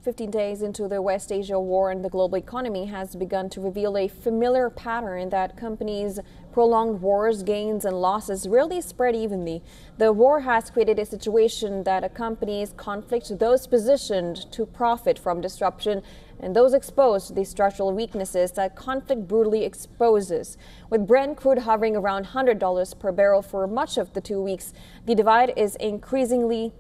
15 days into the West Asia war, and the global economy has begun to reveal a familiar pattern that companies' prolonged wars, gains and losses rarely spread evenly. The war has created a situation that accompanies conflict, those positioned to profit from disruption and those exposed to the structural weaknesses that conflict brutally exposes. With Brent crude hovering around $100 per barrel for much of the 2 weeks, the divide is increasingly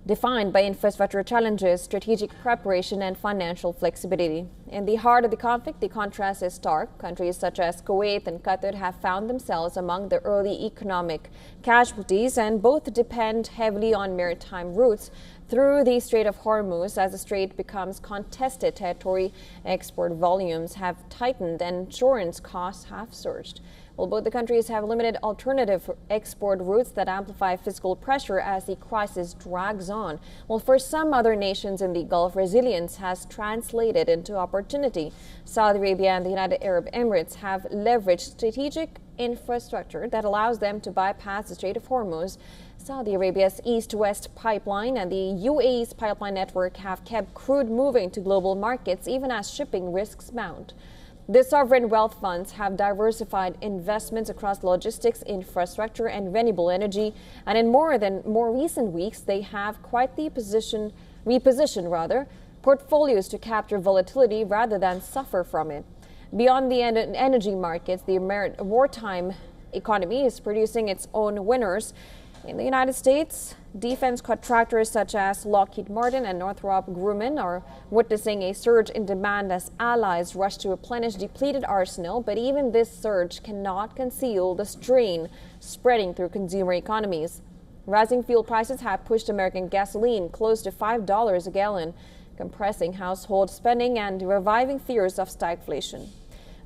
defined by infrastructure challenges, strategic preparation and financial flexibility. In the heart of the conflict, the contrast is stark. Countries such as Kuwait and Qatar have found themselves among the early economic casualties, and both depend heavily on maritime routes through the Strait of Hormuz. As the strait becomes contested territory, export volumes have tightened and insurance costs have surged. While both the countries have limited alternative export routes that amplify fiscal pressure as the crisis drags on. While for some other nations in the Gulf, resilience has translated into opportunity. Saudi Arabia and the United Arab Emirates have leveraged strategic infrastructure that allows them to bypass the Strait of Hormuz. Saudi Arabia's east-west pipeline and the UAE's pipeline network have kept crude moving to global markets even as shipping risks mount. The sovereign wealth funds have diversified investments across logistics, infrastructure and renewable energy, and in more recent weeks they have quietly repositioned portfolios to capture volatility rather than suffer from it. Beyond the energy markets, the wartime economy is producing its own winners. In the United States, defense contractors such as Lockheed Martin and Northrop Grumman are witnessing a surge in demand as allies rush to replenish depleted arsenal, but even this surge cannot conceal the strain spreading through consumer economies. Rising fuel prices have pushed American gasoline close to $5 a gallon, compressing household spending and reviving fears of stagflation.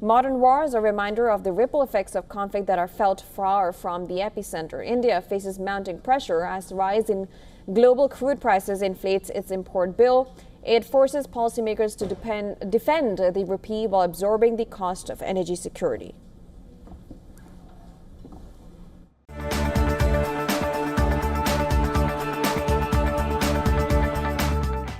Modern war is a reminder of the ripple effects of conflict that are felt far from the epicenter. India faces mounting pressure as the rise in global crude prices inflates its import bill. It forces policymakers to defend the rupee while absorbing the cost of energy security.